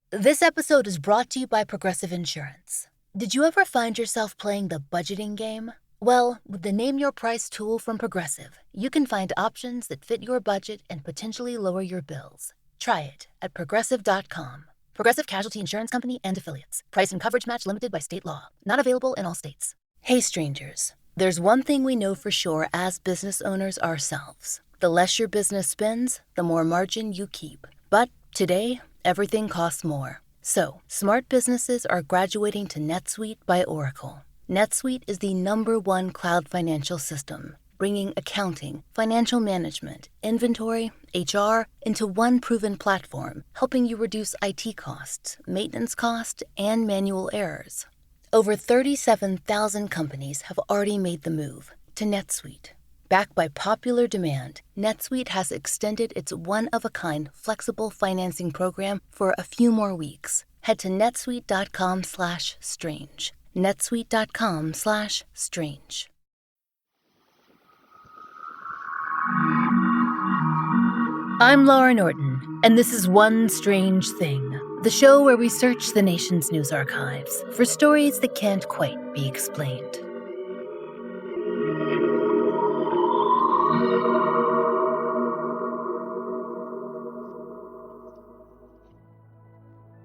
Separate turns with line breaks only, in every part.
This episode is brought to you by Progressive Insurance. Did you ever find yourself playing the budgeting game? Well, with the Name Your Price tool from Progressive, you can find options that fit your budget and potentially lower your bills. Try it at Progressive.com. Progressive Casualty Insurance Company and Affiliates. Price and coverage match limited by state law. Not available in all states. Hey strangers, there's one thing we know for sure as business owners ourselves. The less your business spends, the more margin you keep. But today, everything costs more. So, smart businesses are graduating to NetSuite by Oracle. NetSuite is the #1 cloud financial system, bringing accounting, financial management, inventory, HR into one proven platform, helping you reduce IT costs, maintenance costs, and manual errors. Over 37,000 companies have already made the move to NetSuite. Backed by popular demand, NetSuite has extended its one-of-a-kind flexible financing program for a few more weeks. Head to netsuite.com/strange. netsuite.com/strange. I'm Laurah Norton, and this is One Strange Thing, the show where we search the nation's news archives for stories that can't quite be explained.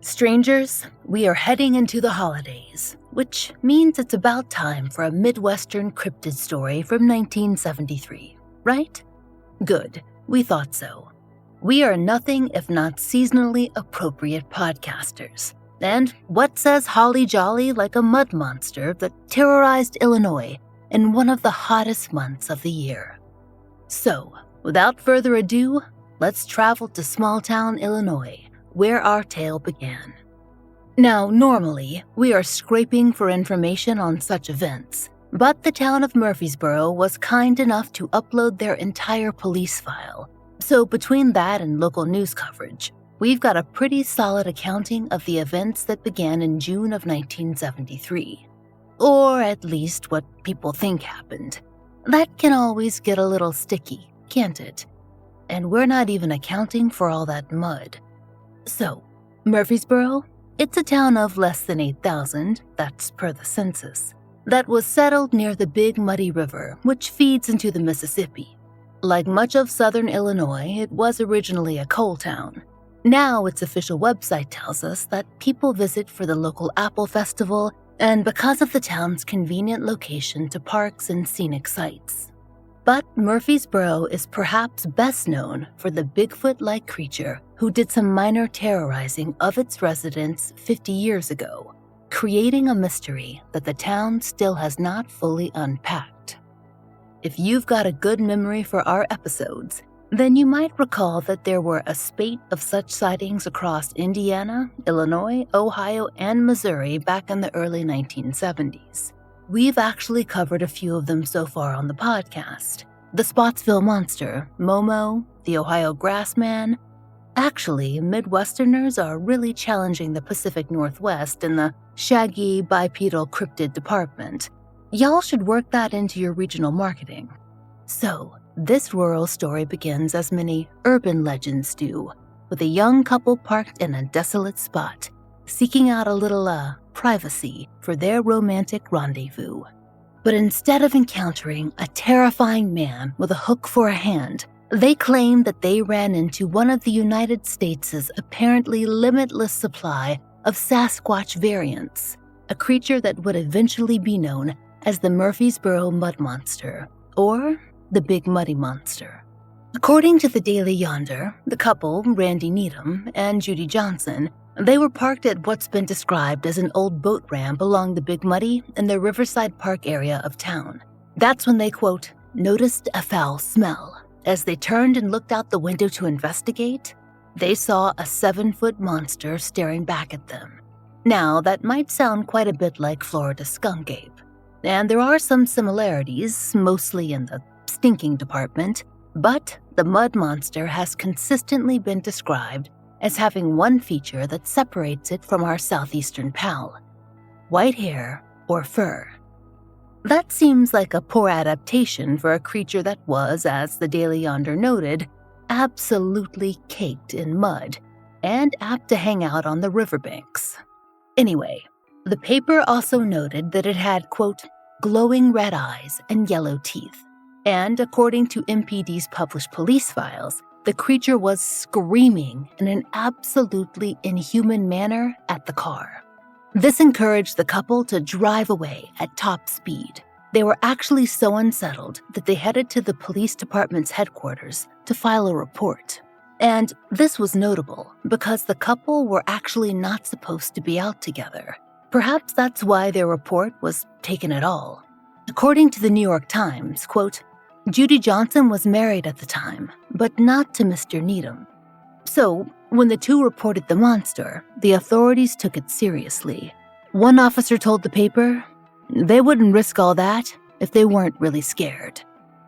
Strangers, we are heading into the holidays, which means it's about time for a Midwestern cryptid story from 1973, right? Good, we thought so. We are nothing if not seasonally appropriate podcasters. And what says holly jolly like a mud monster that terrorized Illinois in one of the hottest months of the year? So, without further ado, let's travel to small-town Illinois, where our tale began. Now, normally, we are scraping for information on such events, but the town of Murphysboro was kind enough to upload their entire police file. So between that and local news coverage, we've got a pretty solid accounting of the events that began in June of 1973. Or at least what people think happened. That can always get a little sticky, can't it? And we're not even accounting for all that mud. So, Murphysboro, it's a town of less than 8,000, that's per the census, that was settled near the Big Muddy River, which feeds into the Mississippi. Like much of southern Illinois, it was originally a coal town. Now its official website tells us that people visit for the local apple festival and because of the town's convenient location to parks and scenic sites. But Murphysboro is perhaps best known for the Bigfoot-like creature who did some minor terrorizing of its residents 50 years ago, creating a mystery that the town still has not fully unpacked. If you've got a good memory for our episodes, then you might recall that there were a spate of such sightings across Indiana, Illinois, Ohio, and Missouri back in the early 1970s. We've actually covered a few of them so far on the podcast. The Spotsville Monster, Momo, the Ohio Grassman. Actually, Midwesterners are really challenging the Pacific Northwest in the shaggy bipedal cryptid department. Y'all should work that into your regional marketing. So, this rural story begins as many urban legends do, with a young couple parked in a desolate spot, seeking out a little, privacy for their romantic rendezvous. But instead of encountering a terrifying man with a hook for a hand, they claim that they ran into one of the United States' apparently limitless supply of Sasquatch variants, a creature that would eventually be known as the Murphysboro Mud Monster, or the Big Muddy Monster. According to the Daily Yonder, the couple, Randy Needham and Judy Johnson, they were parked at what's been described as an old boat ramp along the Big Muddy in the Riverside Park area of town. That's when they, quote, noticed a foul smell. As they turned and looked out the window to investigate, they saw a 7-foot monster staring back at them. Now, that might sound quite a bit like Florida's skunk ape, and there are some similarities, mostly in the stinking department, but the mud monster has consistently been described as having one feature that separates it from our southeastern pal: white hair or fur. That seems like a poor adaptation for a creature that was, as the Daily Yonder noted, absolutely caked in mud. and apt to hang out on the riverbanks. Anyway, the paper also noted that it had, quote, glowing red eyes and yellow teeth. And according to MPD's published police files, the creature was screaming in an absolutely inhuman manner at the car. This encouraged the couple to drive away at top speed. They were actually so unsettled that they headed to the police department's headquarters to file a report. And this was notable because the couple were actually not supposed to be out together. Perhaps that's why their report was taken at all. According to the New York Times, quote, Judy Johnson was married at the time, but not to Mr. Needham. So, when the two reported the monster, the authorities took it seriously. One officer told the paper they wouldn't risk all that if they weren't really scared.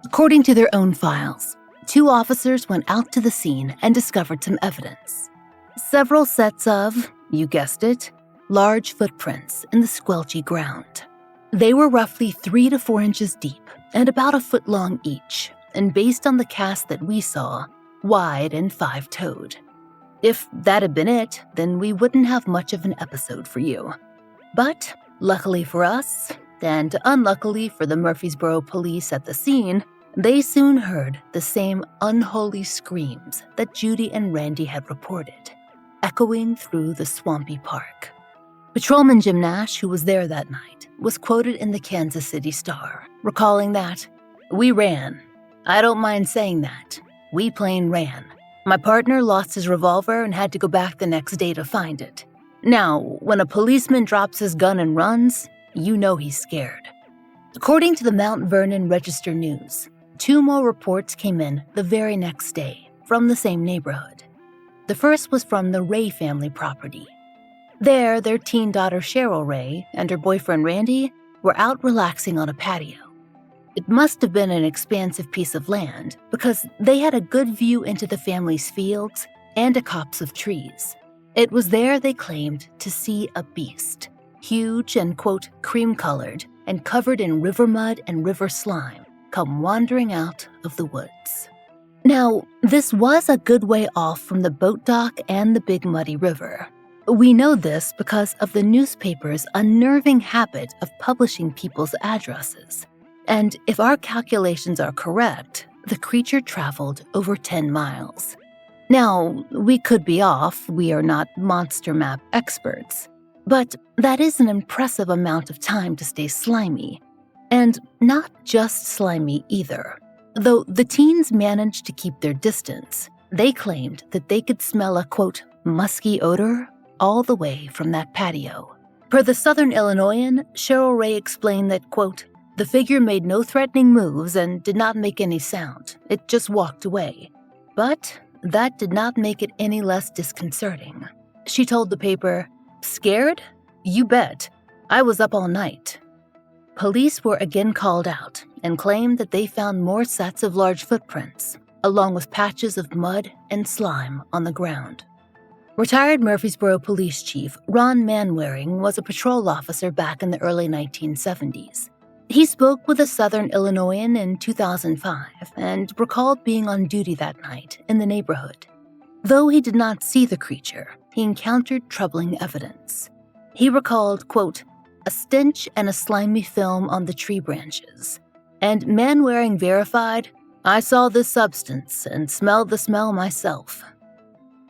According to their own files, 2 officers went out to the scene and discovered some evidence. Several sets of, you guessed it, large footprints in the squelchy ground. They were roughly 3 to 4 inches deep and about a foot long each, and based on the cast that we saw, wide and 5-toed. If that had been it, then we wouldn't have much of an episode for you. But, luckily for us, and unluckily for the Murphysboro police at the scene, they soon heard the same unholy screams that Judy and Randy had reported, echoing through the swampy park. Patrolman Jim Nash, who was there that night, was quoted in the Kansas City Star, recalling that, "We ran. I don't mind saying that. We plain ran. My partner lost his revolver and had to go back the next day to find it. Now, when a policeman drops his gun and runs, you know he's scared." According to the Mount Vernon Register News, 2 more reports came in the very next day from the same neighborhood. The first was from the Ray family property. There, their teen daughter Cheryl Ray and her boyfriend Randy were out relaxing on a patio. It must have been an expansive piece of land because they had a good view into the family's fields and a copse of trees. It was there they claimed to see a beast, huge and, quote, cream-colored and covered in river mud and river slime, come wandering out of the woods. Now, this was a good way off from the boat dock and the big muddy river. We know this because of the newspaper's unnerving habit of publishing people's addresses. And if our calculations are correct, the creature traveled over 10 miles. Now, we could be off, we are not monster map experts, but that is an impressive amount of time to stay slimy. And not just slimy either. Though the teens managed to keep their distance, they claimed that they could smell a, quote, musky odor all the way from that patio. Per the Southern Illinoisan, Cheryl Ray explained that, quote, the figure made no threatening moves and did not make any sound. It just walked away. But that did not make it any less disconcerting. She told the paper, "Scared? You bet. I was up all night." Police were again called out and claimed that they found more sets of large footprints, along with patches of mud and slime on the ground. Retired Murphysboro Police Chief Ron Manwaring was a patrol officer back in the early 1970s. He spoke with a Southern Illinoisan in 2005 and recalled being on duty that night in the neighborhood. Though he did not see the creature, he encountered troubling evidence. He recalled, quote, a stench and a slimy film on the tree branches. And Manwaring verified, "I saw this substance and smelled the smell myself."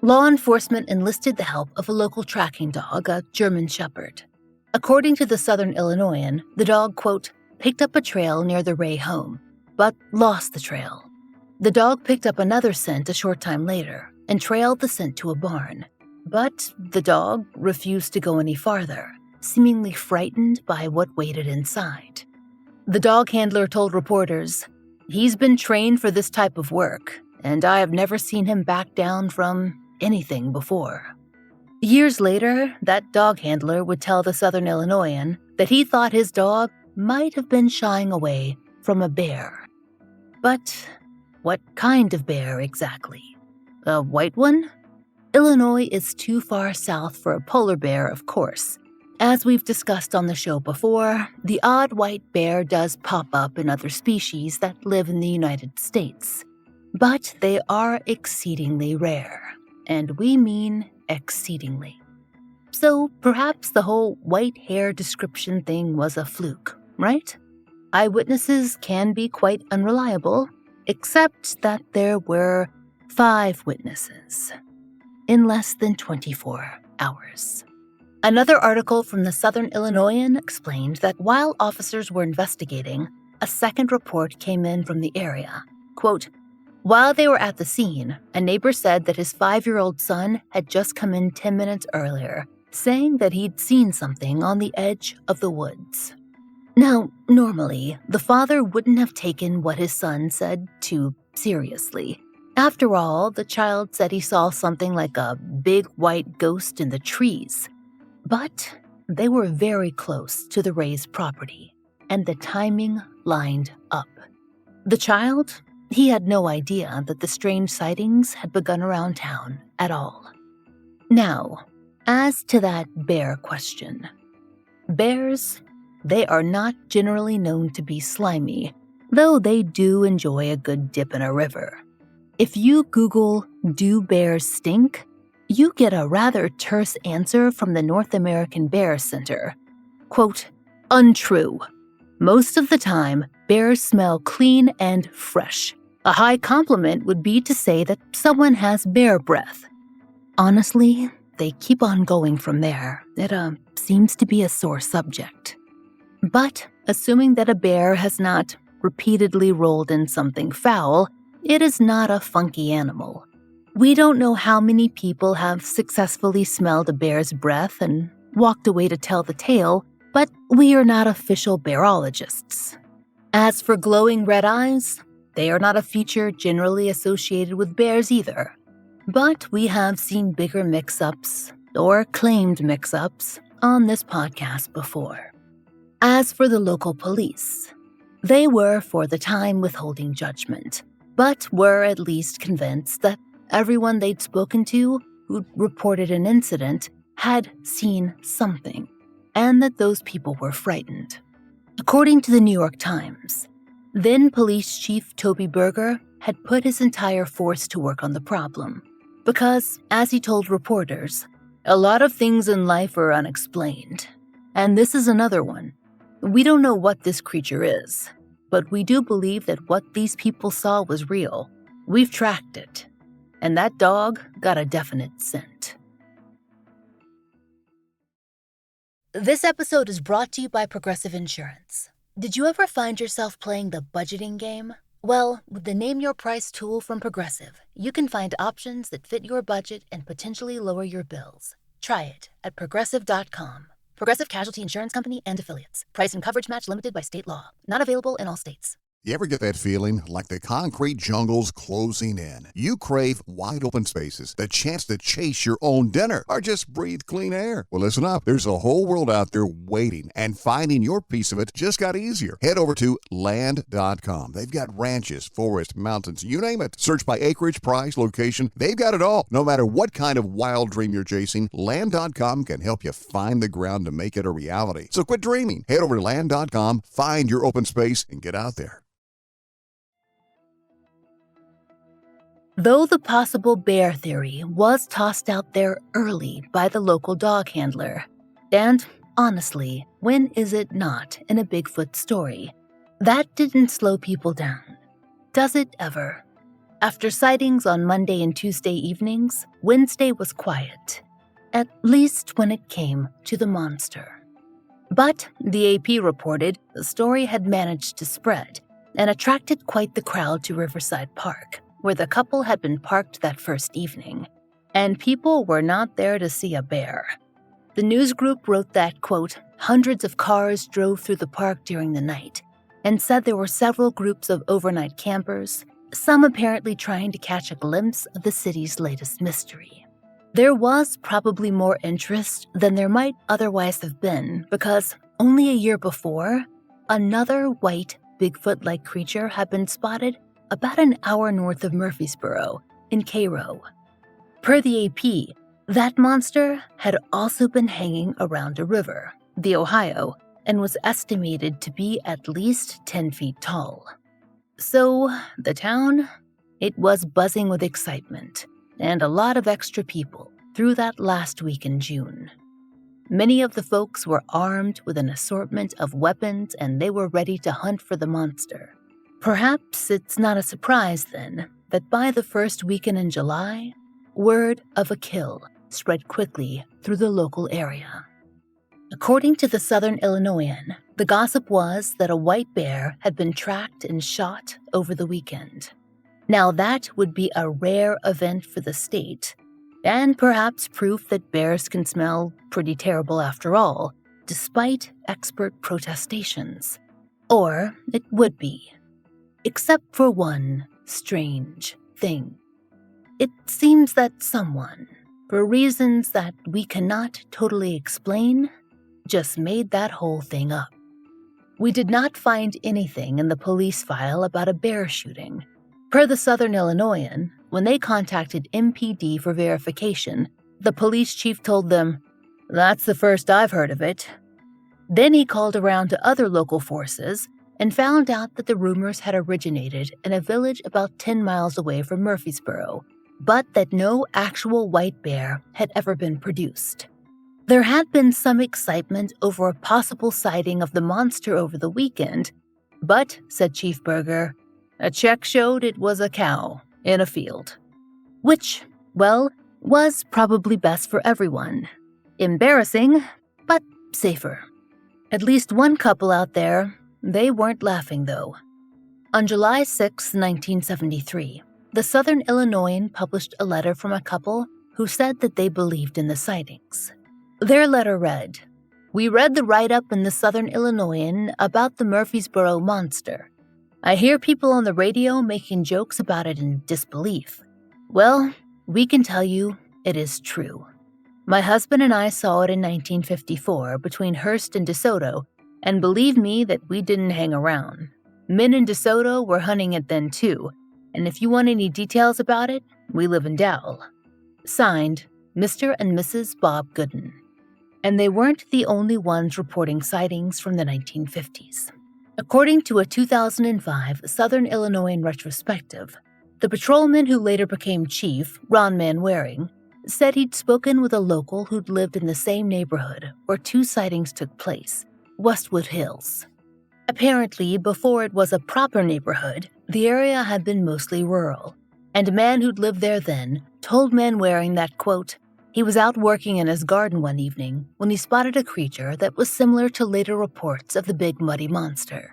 Law enforcement enlisted the help of a local tracking dog, a German Shepherd. According to the Southern Illinoisan, the dog, quote, picked up a trail near the Ray home, but lost the trail. The dog picked up another scent a short time later and trailed the scent to a barn. But the dog refused to go any farther, seemingly frightened by what waited inside. The dog handler told reporters, "He's been trained for this type of work, and I have never seen him back down from anything before." Years later, that dog handler would tell the Southern Illinoisan that he thought his dog might have been shying away from a bear. But what kind of bear exactly? A white one? Illinois is too far south for a polar bear, of course. As we've discussed on the show before, the odd white bear does pop up in other species that live in the United States. But they are exceedingly rare, and we mean exceedingly. So perhaps the whole white hair description thing was a fluke, right? Eyewitnesses can be quite unreliable, except that there were 5 witnesses in less than 24 hours. Another article from the Southern Illinoisan explained that while officers were investigating, a second report came in from the area. Quote, while they were at the scene, a neighbor said that his 5-year-old son had just come in 10 minutes earlier, saying that he'd seen something on the edge of the woods. Now, normally, the father wouldn't have taken what his son said too seriously. After all, the child said he saw something like a big white ghost in the trees. But they were very close to the Ray's property, and the timing lined up. The child, he had no idea that the strange sightings had begun around town at all. Now, as to that bear question. Bears, they are not generally known to be slimy, though they do enjoy a good dip in a river. If you Google, "do bears stink?" you get a rather terse answer from the North American Bear Center. Quote, untrue. Most of the time, bears smell clean and fresh. A high compliment would be to say that someone has bear breath. Honestly, they keep on going from there. It seems to be a sore subject. But assuming that a bear has not repeatedly rolled in something foul, it is not a funky animal. We don't know how many people have successfully smelled a bear's breath and walked away to tell the tale, but we are not official bearologists. As for glowing red eyes, they are not a feature generally associated with bears either. But we have seen bigger mix-ups, or claimed mix-ups, on this podcast before. As for the local police, they were for the time withholding judgment, but were at least convinced that everyone they'd spoken to who'd reported an incident had seen something, and that those people were frightened. According to the New York Times, then Police Chief Toby Berger had put his entire force to work on the problem, because, as he told reporters, a lot of things in life are unexplained, and this is another one. We don't know what this creature is, but we do believe that what these people saw was real. We've tracked it. And that dog got a definite scent. This episode is brought to you by Progressive Insurance. Did you ever find yourself playing the budgeting game? Well, with the Name Your Price tool from Progressive, you can find options that fit your budget and potentially lower your bills. Try it at Progressive.com. Progressive Casualty Insurance Company and Affiliates. Price and coverage match limited by state law. Not available in all states.
You ever get that feeling like the concrete jungle's closing in? You crave wide open spaces, the chance to chase your own dinner, or just breathe clean air. Well, listen up. There's a whole world out there waiting, and finding your piece of it just got easier. Head over to land.com. They've got ranches, forests, mountains, you name it. Search by acreage, price, location. They've got it all. No matter what kind of wild dream you're chasing, land.com can help you find the ground to make it a reality. So quit dreaming. Head over to land.com, find your open space, and get out there.
Though the possible bear theory was tossed out there early by the local dog handler, and honestly, when is it not in a Bigfoot story? That didn't slow people down. Does it ever? After sightings on Monday and Tuesday evenings, Wednesday was quiet, at least when it came to the monster. But the AP reported the story had managed to spread and attracted quite the crowd to Riverside Park, where the couple had been parked that first evening, and people were not there to see a bear. The news group wrote that, quote, hundreds of cars drove through the park during the night, and said there were several groups of overnight campers, some apparently trying to catch a glimpse of the city's latest mystery. There was probably more interest than there might otherwise have been, because only a year before, another white Bigfoot-like creature had been spotted about an hour north of Murphysboro, in Cairo. Per the AP, that monster had also been hanging around a river, the Ohio, and was estimated to be at least 10 feet tall. So, the town, it was buzzing with excitement, and a lot of extra people, through that last week in June. Many of the folks were armed with an assortment of weapons and they were ready to hunt for the monster. Perhaps it's not a surprise, then, that by the first weekend in July, word of a kill spread quickly through the local area. According to the Southern Illinoisan, the gossip was that a white bear had been tracked and shot over the weekend. Now that would be a rare event for the state, and perhaps proof that bears can smell pretty terrible after all, despite expert protestations. Or it would be. Except for one strange thing. It seems that someone, for reasons that we cannot totally explain, just made that whole thing up. We did not find anything in the police file about a bear shooting. Per the Southern Illinoisan, when they contacted MPD for verification, the police chief told them, "That's the first I've heard of it." Then he called around to other local forces and found out that the rumors had originated in a village about 10 miles away from Murphysboro, but that no actual white bear had ever been produced. There had been some excitement over a possible sighting of the monster over the weekend, but, said Chief Berger, a check showed it was a cow in a field. Which, well, was probably best for everyone. Embarrassing, but safer. At least one couple out there, they weren't laughing though. On July 6, 1973, the Southern Illinoisan published a letter from a couple who said that they believed in the sightings. Their letter read, "We read the write-up in the Southern Illinoisan about the Murphysboro monster. I hear people on the radio making jokes about it in disbelief. Well, we can tell you it is true. My husband and I saw it in 1954 between Hearst and DeSoto, and believe me that we didn't hang around. Men in DeSoto were hunting it then too, and if you want any details about it, we live in Dowell." Signed, Mr. and Mrs. Bob Gooden. And they weren't the only ones reporting sightings from the 1950s. According to a 2005 Southern Illinoisan retrospective, the patrolman who later became chief, Ron Manwaring, said he'd spoken with a local who'd lived in the same neighborhood where two sightings took place, Westwood Hills. Apparently, before it was a proper neighborhood, the area had been mostly rural, and a man who'd lived there then told Manwaring that, quote, he was out working in his garden one evening when he spotted a creature that was similar to later reports of the big muddy monster.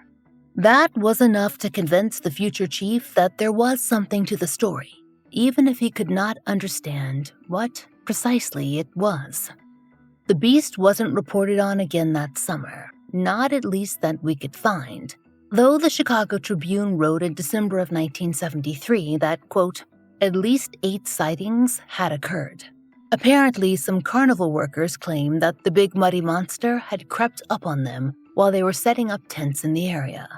That was enough to convince the future chief that there was something to the story, even if he could not understand what precisely it was. The beast wasn't reported on again that summer, not at least that we could find, though the Chicago Tribune wrote in December of 1973 that, quote, at least 8 sightings had occurred. Apparently, some carnival workers claimed that the big muddy monster had crept up on them while they were setting up tents in the area.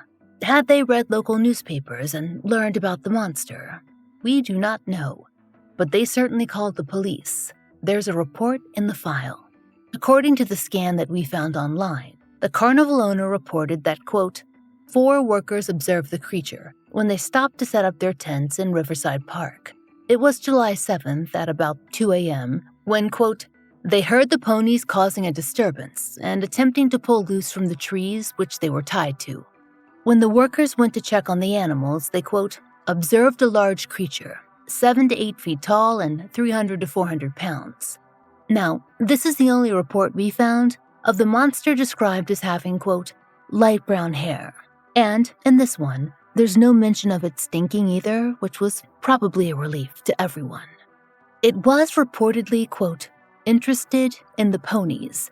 Had they read local newspapers and learned about the monster? We do not know, but they certainly called the police. There's a report in the file. According to the scan that we found online, the carnival owner reported that, quote, 4 workers observed the creature when they stopped to set up their tents in Riverside Park. It was July 7th at about 2 a.m. when, quote, they heard the ponies causing a disturbance and attempting to pull loose from the trees which they were tied to. When the workers went to check on the animals, they, quote, observed a large creature, 7 to 8 feet tall and 300 to 400 pounds. Now, this is the only report we found of the monster described as having, quote, light brown hair. And, in this one, there's no mention of it stinking either, which was probably a relief to everyone. It was reportedly, quote, interested in the ponies,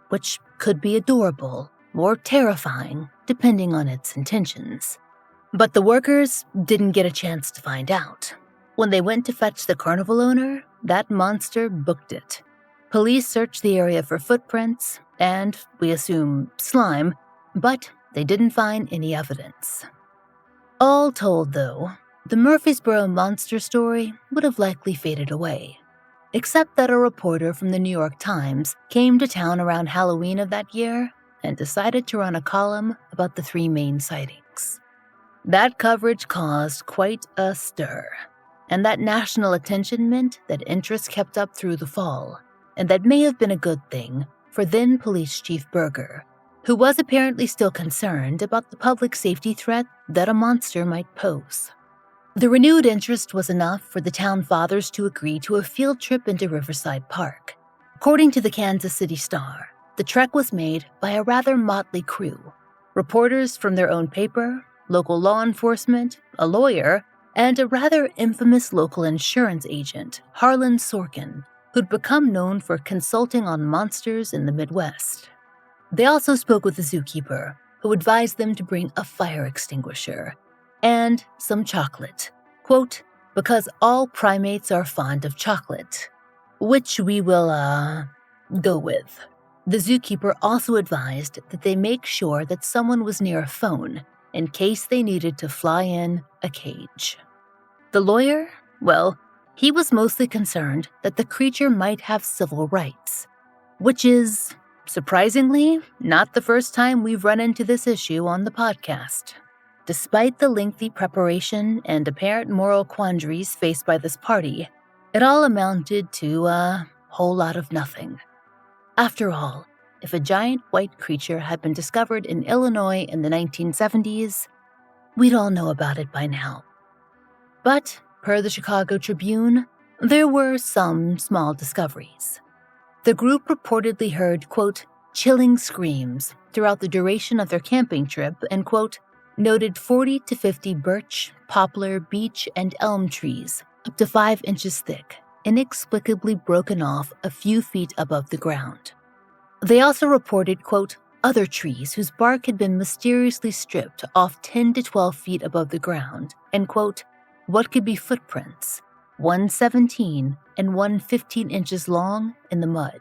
which could be adorable or terrifying, depending on its intentions. But the workers didn't get a chance to find out. When they went to fetch the carnival owner, that monster booked it. Police searched the area for footprints and, we assume, slime, but they didn't find any evidence. All told, though, the Murphysboro monster story would have likely faded away, except that a reporter from the New York Times came to town around Halloween of that year and decided to run a column about the 3 main sightings. That coverage caused quite a stir. and that national attention meant that interest kept up through the fall, and that may have been a good thing for then Police Chief Berger, who was apparently still concerned about the public safety threat that a monster might pose. The renewed interest was enough for the town fathers to agree to a field trip into Riverside Park. According to the Kansas City Star, the trek was made by a rather motley crew: reporters from their own paper, local law enforcement, a lawyer, and a rather infamous local insurance agent, Harlan Sorkin, who'd become known for consulting on monsters in the Midwest. They also spoke with the zookeeper, who advised them to bring a fire extinguisher and some chocolate, quote, because all primates are fond of chocolate, which we will, go with. The zookeeper also advised that they make sure that someone was near a phone in case they needed to fly in a cage. The lawyer, well, he was mostly concerned that the creature might have civil rights, which is, surprisingly, not the first time we've run into this issue on the podcast. Despite the lengthy preparation and apparent moral quandaries faced by this party, it all amounted to a whole lot of nothing. After all, if a giant white creature had been discovered in Illinois in the 1970s, we'd all know about it by now. But, per the Chicago Tribune, there were some small discoveries. The group reportedly heard, quote, chilling screams throughout the duration of their camping trip and, quote, noted 40 to 50 birch, poplar, beech, and elm trees, up to 5 inches thick, inexplicably broken off a few feet above the ground. They also reported, quote, other trees whose bark had been mysteriously stripped off 10 to 12 feet above the ground, and, quote, what could be footprints, one 17 and one 15 inches long, in the mud.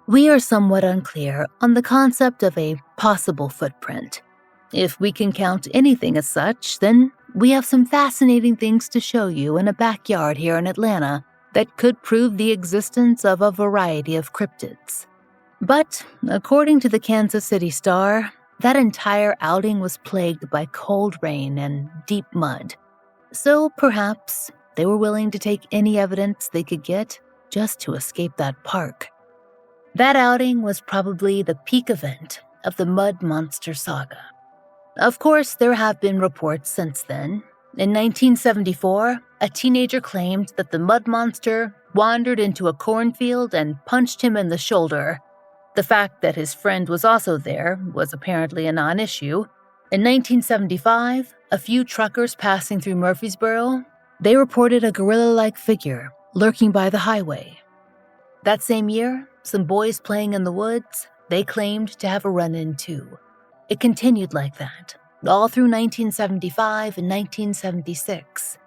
We are somewhat unclear on the concept of a possible footprint. If we can count anything as such, then we have some fascinating things to show you in a backyard here in Atlanta that could prove the existence of a variety of cryptids. But, according to the Kansas City Star, that entire outing was plagued by cold rain and deep mud. So perhaps they were willing to take any evidence they could get just to escape that park. That outing was probably the peak event of the Mud Monster saga. Of course, there have been reports since then. In 1974, a teenager claimed that the Mud Monster wandered into a cornfield and punched him in the shoulder. The fact that his friend was also there was apparently a non-issue. In 1975, a few truckers passing through Murphysboro, they reported a gorilla-like figure lurking by the highway. That same year, some boys playing in the woods, they claimed to have a run-in too. It continued like that, all through 1975 and 1976,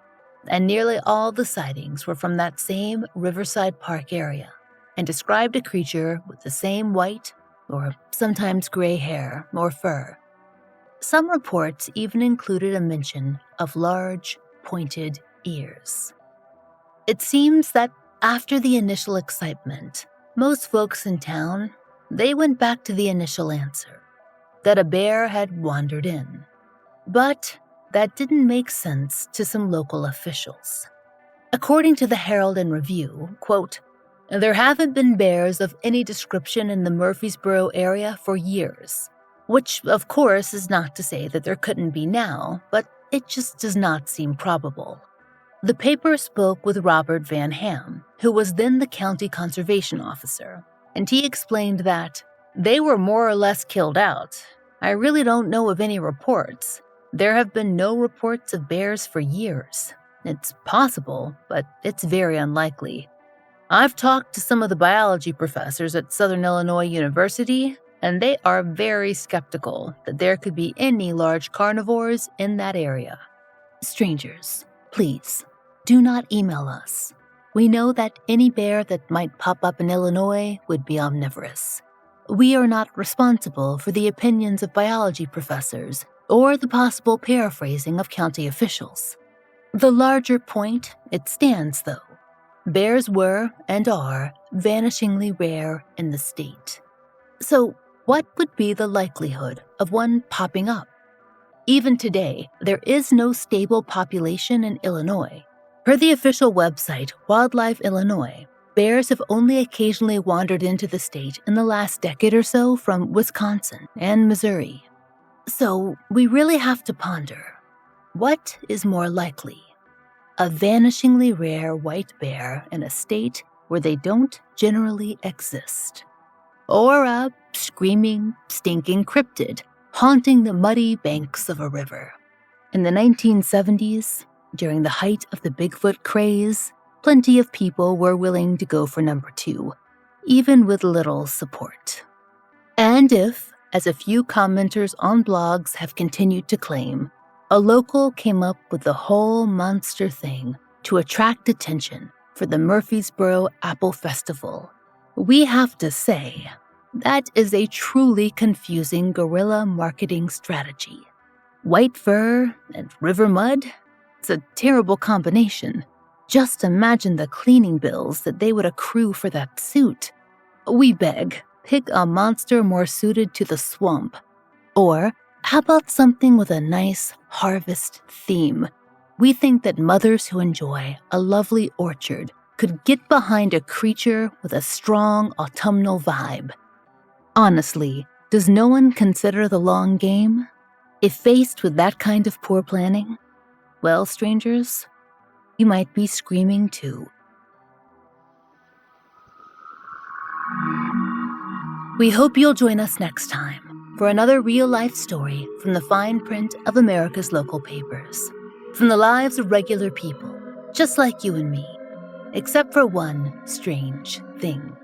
and nearly all the sightings were from that same Riverside Park area, and described a creature with the same white, or sometimes gray hair or fur. Some reports even included a mention of large, pointed ears. It seems that after the initial excitement, most folks in town, they went back to the initial answer, that a bear had wandered in. But that didn't make sense to some local officials. According to the Herald and Review, quote, there haven't been bears of any description in the Murphysboro area for years, which, of course, is not to say that there couldn't be now, but it just does not seem probable. The paper spoke with Robert Van Ham, who was then the county conservation officer, and he explained that they were more or less killed out. I really don't know of any reports. There have been no reports of bears for years. It's possible, but it's very unlikely. I've talked to some of the biology professors at Southern Illinois University, and they are very skeptical that there could be any large carnivores in that area. Strangers, please, do not email us. We know that any bear that might pop up in Illinois would be omnivorous. We are not responsible for the opinions of biology professors or the possible paraphrasing of county officials. The larger point, it stands, though. Bears were, and are, vanishingly rare in the state. So, what would be the likelihood of one popping up? Even today, there is no stable population in Illinois. Per the official website, Wildlife Illinois, bears have only occasionally wandered into the state in the last decade or so from Wisconsin and Missouri. So we really have to ponder, what is more likely? A vanishingly rare white bear in a state where they don't generally exist? Or a screaming, stinking cryptid haunting the muddy banks of a river? In the 1970s, during the height of the Bigfoot craze, plenty of people were willing to go for number 2, even with little support. And if, as a few commenters on blogs have continued to claim, a local came up with the whole monster thing to attract attention for the Murphysboro Apple Festival, we have to say that is a truly confusing guerrilla marketing strategy. White fur and river mud? It's a terrible combination. Just imagine the cleaning bills that they would accrue for that suit. We beg, pick a monster more suited to the swamp. Or, how about something with a nice harvest theme? We think that mothers who enjoy a lovely orchard could get behind a creature with a strong autumnal vibe. Honestly, does no one consider the long game? If faced with that kind of poor planning, well, strangers, you might be screaming too. We hope you'll join us next time for another real-life story from the fine print of America's local papers. From the lives of regular people, just like you and me, except for one strange thing.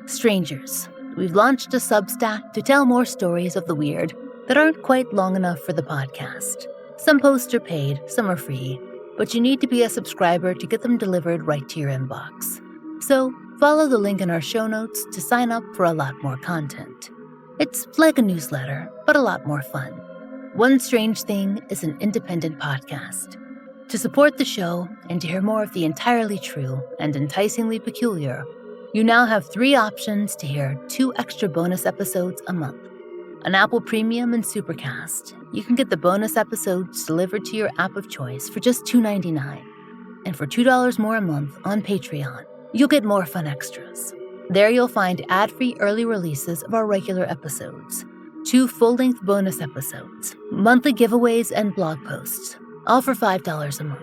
Strangers, we've launched a Substack to tell more stories of the weird that aren't quite long enough for the podcast. Some posts are paid, some are free, but you need to be a subscriber to get them delivered right to your inbox. So follow the link in our show notes to sign up for a lot more content. It's like a newsletter, but a lot more fun. One Strange Thing is an independent podcast. To support the show and to hear more of the entirely true and enticingly peculiar, you now have 3 options to hear 2 extra bonus episodes a month. On Apple Premium and Supercast, you can get the bonus episodes delivered to your app of choice for just $2.99. And for $2 more a month on Patreon, you'll get more fun extras. There you'll find ad-free early releases of our regular episodes, 2 full-length bonus episodes, monthly giveaways, and blog posts, all for $5 a month.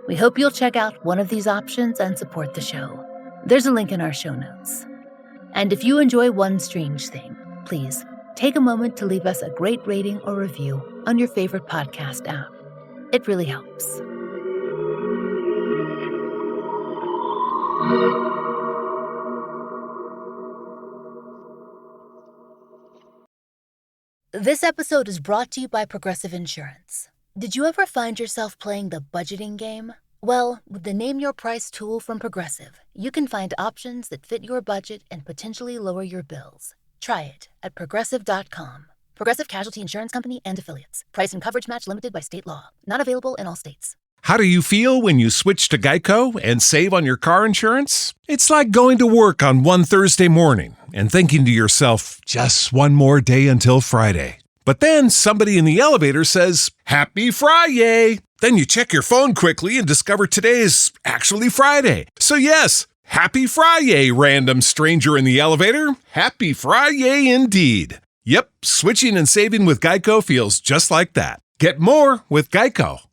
We hope you'll check out one of these options and support the show. There's a link in our show notes. And if you enjoy One Strange Thing, please take a moment to leave us a great rating or review on your favorite podcast app. It really helps. This episode is brought to you by Progressive Insurance. Did you ever find yourself playing the budgeting game? Well, with the Name Your Price tool from Progressive, you can find options that fit your budget and potentially lower your bills. Try it at Progressive.com. Progressive Casualty Insurance Company and Affiliates. Price and coverage match limited by state law. Not available in all states.
How do you feel when you switch to Geico and save on your car insurance? It's like going to work on one Thursday morning and thinking to yourself, just one more day until Friday. But then somebody in the elevator says, Happy Friday! Then you check your phone quickly and discover today's actually Friday. So yes, Happy Friday, random stranger in the elevator. Happy Friday indeed. Yep, switching and saving with Geico feels just like that. Get more with Geico.